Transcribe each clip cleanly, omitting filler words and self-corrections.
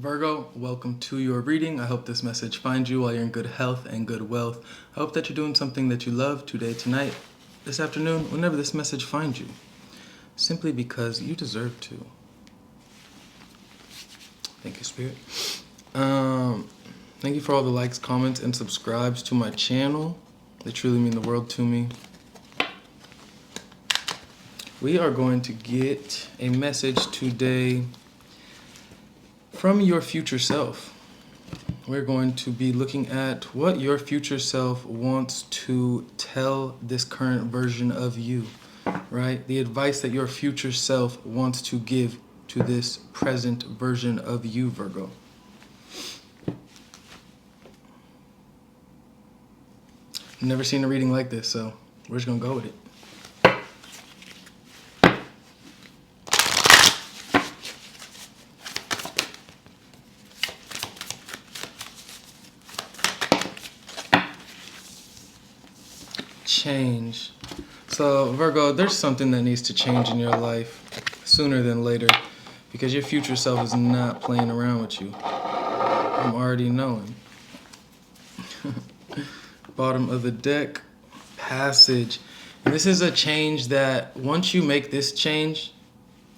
Virgo, welcome to your reading. I hope this message finds you while you're in good health and good wealth. I hope that you're doing something that you love today, tonight, this afternoon, whenever this message finds you. Simply because you deserve to. Thank you, Spirit. Thank you for all the likes, comments, and subscribes to my channel. They truly mean the world to me. We are going to get a message today from your future self. We're going to be looking at what your future self wants to tell this current version of you, right? The advice that your future self wants to give to this present version of you, Virgo. I've never seen a reading like this, so we're just gonna go with it. Change. So Virgo, there's something that needs to change in your life sooner than later because your future self is not playing around with you. I'm already knowing. Bottom of the deck, passage. And this is a change that once you make this change,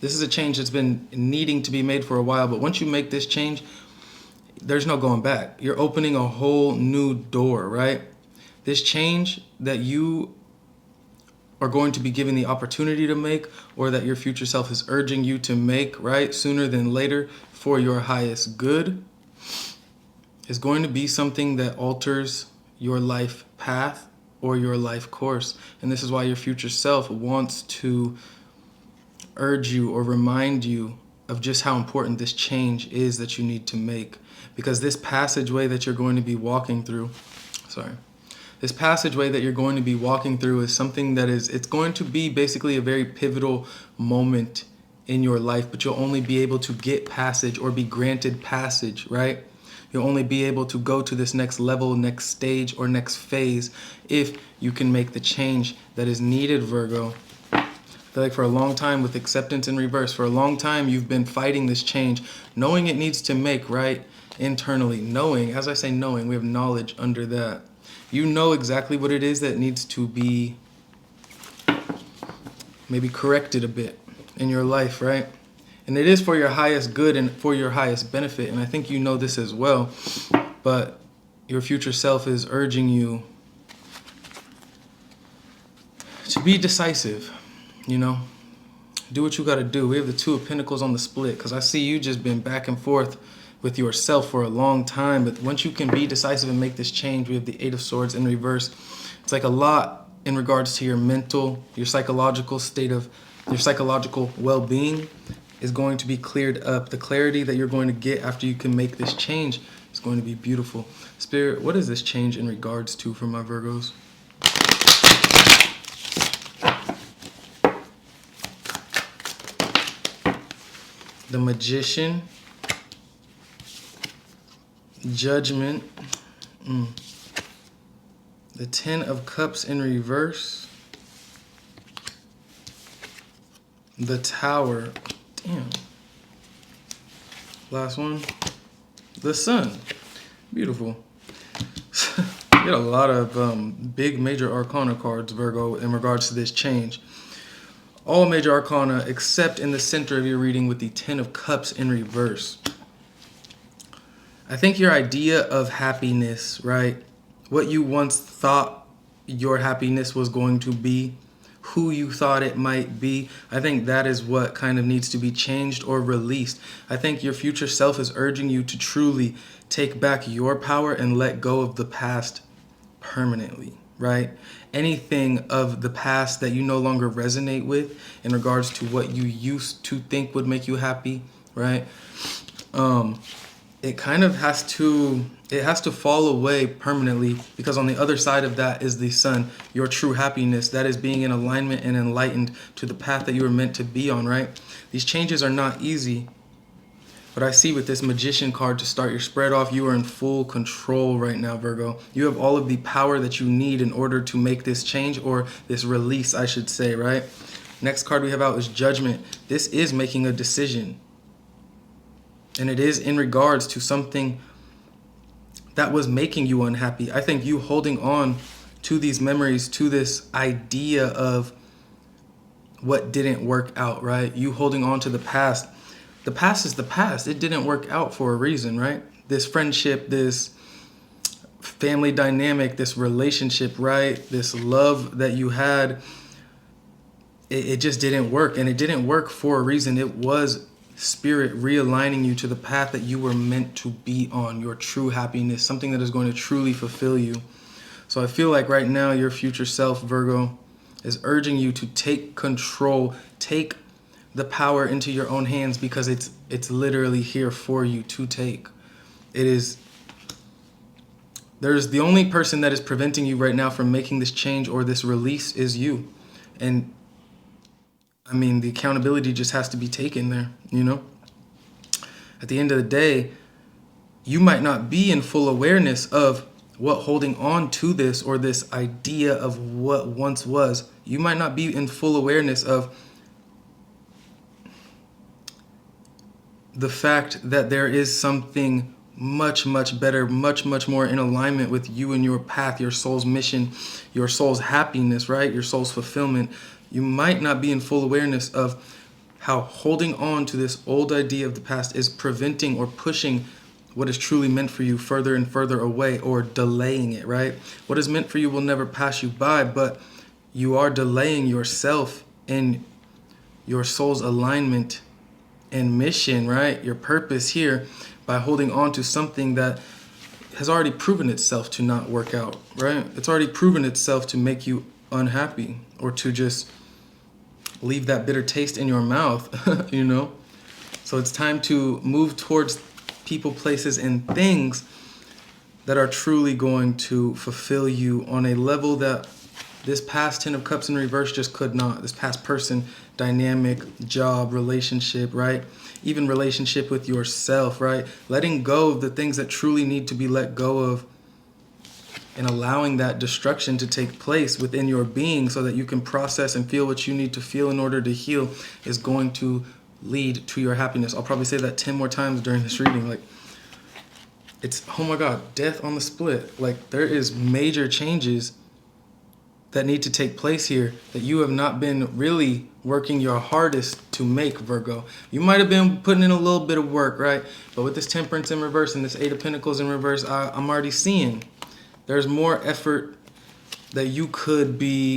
this is a change that's been needing to be made for a while, but once you make this change, there's no going back. You're opening a whole new door, right? This change that you are going to be given the opportunity to make, or that your future self is urging you to make, right, sooner than later for your highest good, is going to be something that alters your life path or your life course. And this is why your future self wants to urge you or remind you of just how important this change is that you need to make. Because this passageway that you're going to be walking through, this passageway that you're going to be walking through is something that it's going to be basically a very pivotal moment in your life, but you'll only be able to get passage or be granted passage, right? You'll only be able to go to this next level, next stage, or next phase if you can make the change that is needed, Virgo. I feel like for a long time with acceptance in reverse, for a long time you've been fighting this change, knowing it needs to make, right? Internally, knowing, as I say knowing, we have knowledge under that. You know exactly what it is that needs to be maybe corrected a bit in your life, right? And it is for your highest good and for your highest benefit. And I think you know this as well. But your future self is urging you to be decisive, you know? Do what you got to do. We have the Two of Pentacles on the split because I see you just been back and forth with yourself for a long time. But once you can be decisive and make this change, we have the Eight of Swords in reverse. It's like a lot in regards to your mental, your psychological state of, your psychological well-being is going to be cleared up. The clarity that you're going to get after you can make this change is going to be beautiful. Spirit, what is this change in regards to for my Virgos? The Magician, Judgment, the Ten of Cups in reverse, the Tower, damn, last one, the Sun, beautiful. You get a lot of big major arcana cards, Virgo, in regards to this change. All major arcana except in the center of your reading with the Ten of Cups in reverse. I think your idea of happiness, right? What you once thought your happiness was going to be, who you thought it might be, I think that is what kind of needs to be changed or released. I think your future self is urging you to truly take back your power and let go of the past permanently, right? Anything of the past that you no longer resonate with in regards to what you used to think would make you happy, right? It kind of has to fall away permanently, because on the other side of that is the Sun, your true happiness. That is being in alignment and enlightened to the path that you were meant to be on, right? These changes are not easy, but I see with this Magician card to start your spread off, you are in full control right now, Virgo. You have all of the power that you need in order to make this change, or this release, I should say, right? Next card we have out is Judgment. This is making a decision. And it is in regards to something that was making you unhappy. I think you holding on to these memories, to this idea of what didn't work out, right? You holding on to the past. The past is the past. It didn't work out for a reason, right? This friendship, this family dynamic, this relationship, right? This love that you had, it just didn't work. And it didn't work for a reason. It was spirit realigning you to the path that you were meant to be on, your true happiness, something that is going to truly fulfill you. So I feel like right now your future self, Virgo, is urging you to take control, take the power into your own hands, because it's literally here for you to take. It is. There's the only person that is preventing you right now from making this change or this release is you. And I mean, the accountability just has to be taken there, you know? At the end of the day, you might not be in full awareness of what holding on to this or this idea of what once was. You might not be in full awareness of the fact that there is something much, much better, much, much more in alignment with you and your path, your soul's mission, your soul's happiness, right? Your soul's fulfillment. You might not be in full awareness of how holding on to this old idea of the past is preventing or pushing what is truly meant for you further and further away, or delaying it, right? What is meant for you will never pass you by, but you are delaying yourself in your soul's alignment and mission, right? Your purpose here, by holding on to something that has already proven itself to not work out, right? It's already proven itself to make you unhappy, or to just leave that bitter taste in your mouth, you know? So it's time to move towards people, places, and things that are truly going to fulfill you on a level that this past 10 of Cups in reverse just could not. This past person, dynamic, job, relationship, right? Even relationship with yourself, right? Letting go of the things that truly need to be let go of, and allowing that destruction to take place within your being so that you can process and feel what you need to feel in order to heal, is going to lead to your happiness. I'll probably say that 10 more times during this reading. Like, it's, oh my God, death on the split. Like, there is major changes that need to take place here that you have not been really working your hardest to make, Virgo. You might have been putting in a little bit of work, right? But with this Temperance in reverse and this Eight of Pentacles in reverse, I'm already seeing there's more effort that you could be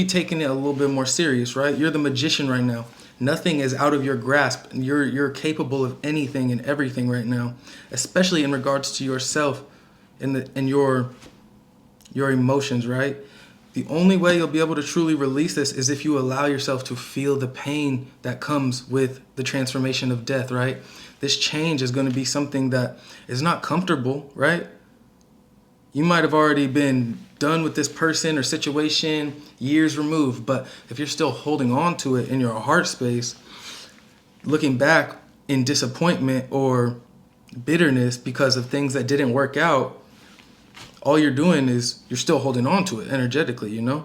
taking it a little bit more serious, right? You're the Magician right now. Nothing is out of your grasp. You're capable of anything and everything right now, especially in regards to yourself and your emotions, right? The only way you'll be able to truly release this is if you allow yourself to feel the pain that comes with the transformation of death, right? This change is going to be something that is not comfortable, right? You might have already been done with this person or situation years removed, but if you're still holding on to it in your heart space, looking back in disappointment or bitterness because of things that didn't work out, all you're doing is you're still holding on to it energetically, you know?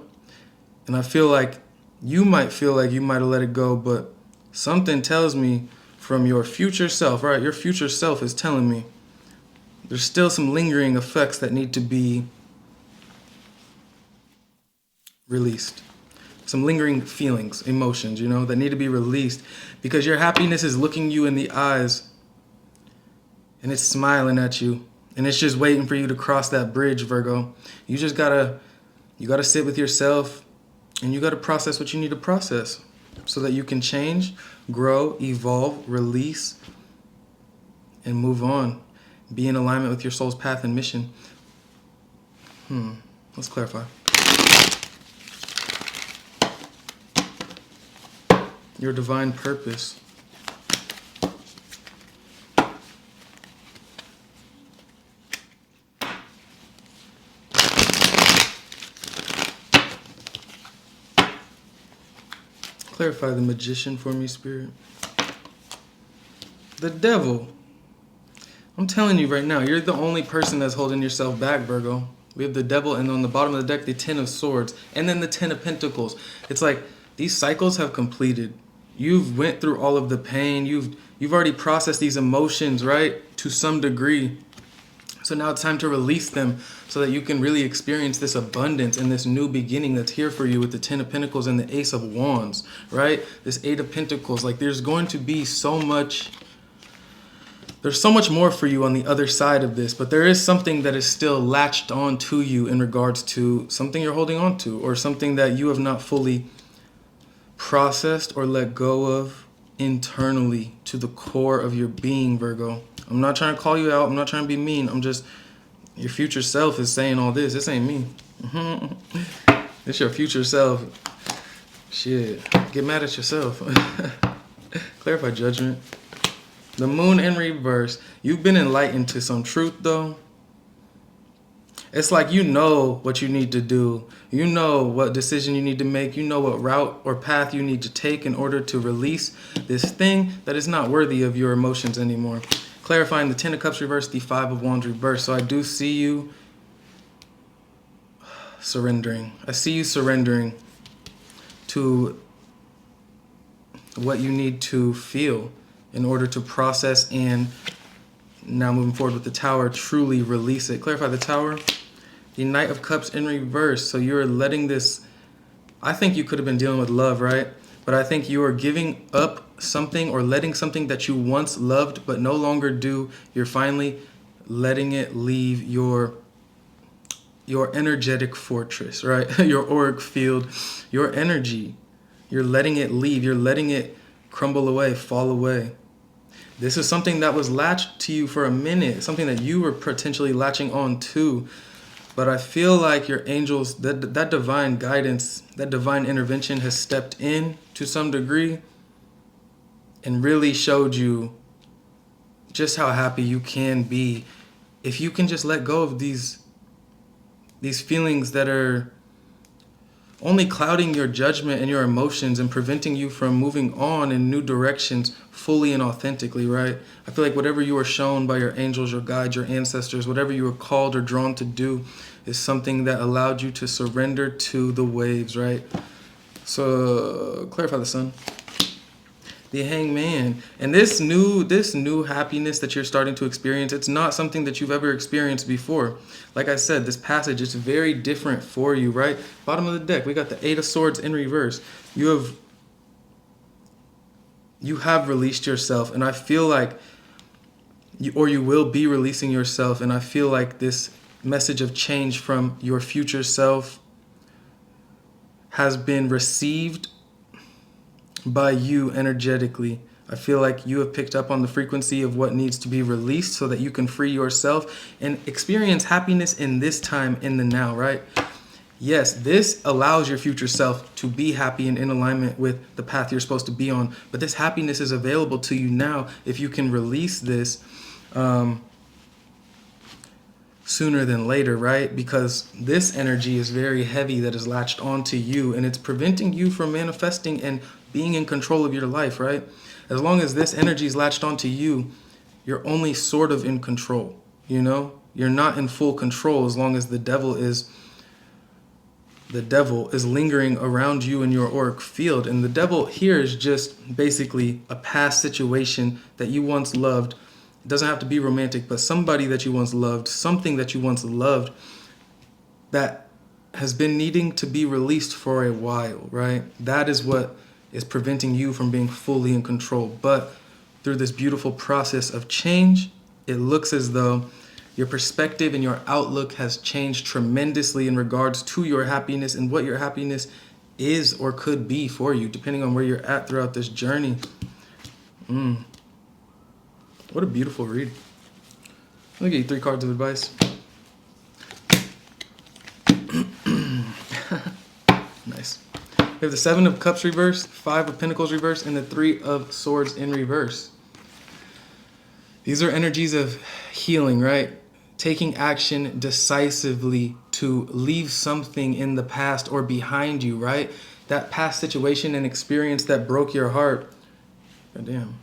And I feel like you might have let it go, but something tells me from your future self, right? Your future self is telling me there's still some lingering effects that need to be released. Some lingering feelings, emotions, you know, that need to be released, because your happiness is looking you in the eyes and it's smiling at you, and it's just waiting for you to cross that bridge, Virgo. You just gotta sit with yourself, and you gotta process what you need to process so that you can change, grow, evolve, release, and move on. Be in alignment with your soul's path and mission. Let's clarify. Your divine purpose. Clarify the Magician for me, Spirit. The Devil. I'm telling you right now, you're the only person that's holding yourself back, Virgo. We have the Devil, and on the bottom of the deck, the Ten of Swords, and then the Ten of Pentacles. It's like these cycles have completed. You've went through all of the pain. You've already processed these emotions, right? To some degree. So now it's time to release them so that you can really experience this abundance and this new beginning that's here for you with the Ten of Pentacles and the Ace of Wands, right? This Eight of Pentacles. Like there's going to be so much, there's so much more for you on the other side of this, but there is something that is still latched on to you in regards to something you're holding on to or something that you have not fully processed or let go of internally to the core of your being, Virgo. I'm not trying to call you out. I'm not trying to be mean. I'm just, your future self is saying all this. This ain't me. It's your future self. Shit. Get mad at yourself. Clarify judgment. The moon in reverse. You've been enlightened to some truth, though. It's like you know what you need to do. You know what decision you need to make. You know what route or path you need to take in order to release this thing that is not worthy of your emotions anymore. Clarifying the Ten of Cups reverse, the Five of Wands reverse. So I do see you surrendering. I see you surrendering to what you need to feel in order to process and now moving forward with the Tower, truly release it. Clarify the Tower. The Knight of Cups in reverse. So you're letting this, I think you could have been dealing with love, right? But I think you are giving up something or letting something that you once loved but no longer do. You're finally letting it leave your energetic fortress, right? Your auric field, your energy. You're letting it leave. You're letting it crumble away, fall away. This is something that was latched to you for a minute, something that you were potentially latching on to. But I feel like your angels, that divine guidance, that divine intervention has stepped in to some degree and really showed you just how happy you can be if you can just let go of these feelings that are only clouding your judgment and your emotions and preventing you from moving on in new directions fully and authentically, right? I feel like whatever you are shown by your angels, your guides, your ancestors, whatever you were called or drawn to do is something that allowed you to surrender to the waves, right? So clarify the Sun. The Hangman. And this new happiness that you're starting to experience, it's not something that you've ever experienced before. Like I said, this passage is very different for you, right? Bottom of the deck, we got the Eight of Swords in reverse. You have released yourself, and I feel like you will be releasing yourself, and I feel like this message of change from your future self has been received by you energetically. I feel like you have picked up on the frequency of what needs to be released so that you can free yourself and experience happiness in this time, in the now, right? Yes, this allows your future self to be happy and in alignment with the path you're supposed to be on. But this happiness is available to you now if you can release this sooner than later, right? Because this energy is very heavy that is latched onto you, and it's preventing you from manifesting and being in control of your life, right? As long as this energy is latched onto you, you're only sort of in control, you know? You're not in full control as long as the devil is lingering around you in your auric field. And the devil here is just basically a past situation that you once loved. It doesn't have to be romantic, but somebody that you once loved, something that you once loved that has been needing to be released for a while, right? That is what is preventing you from being fully in control. But through this beautiful process of change, it looks as though your perspective and your outlook has changed tremendously in regards to your happiness and what your happiness is or could be for you, depending on where you're at throughout this journey. What a beautiful read. Let me get you 3 cards of advice. Nice. We have the Seven of Cups reverse, Five of Pentacles reverse, and the Three of Swords in reverse. These are energies of healing, right? Taking action decisively to leave something in the past or behind you, right? That past situation and experience that broke your heart. God damn.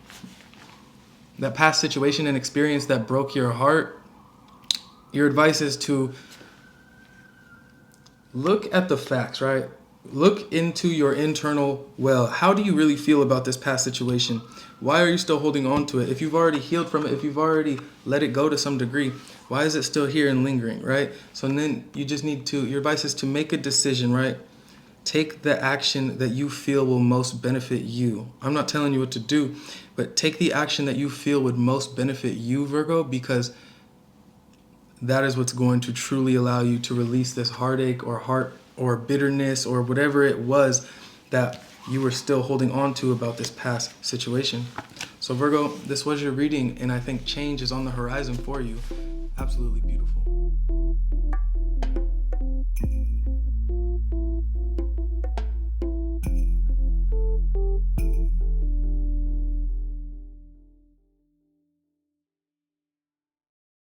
That past situation and experience that broke your heart. Your advice is to look at the facts, right? Look into your internal well. How do you really feel about this past situation? Why are you still holding on to it? If you've already healed from it, if you've already let it go to some degree, why is it still here and lingering, right? So then you just need to, your advice is to make a decision, right? Take the action that you feel will most benefit you. I'm not telling you what to do, but take the action that you feel would most benefit you, Virgo, because that is what's going to truly allow you to release this heartache or heart or bitterness or whatever it was that you were still holding on to about this past situation. So Virgo, this was your reading, and I think change is on the horizon for you. Absolutely beautiful.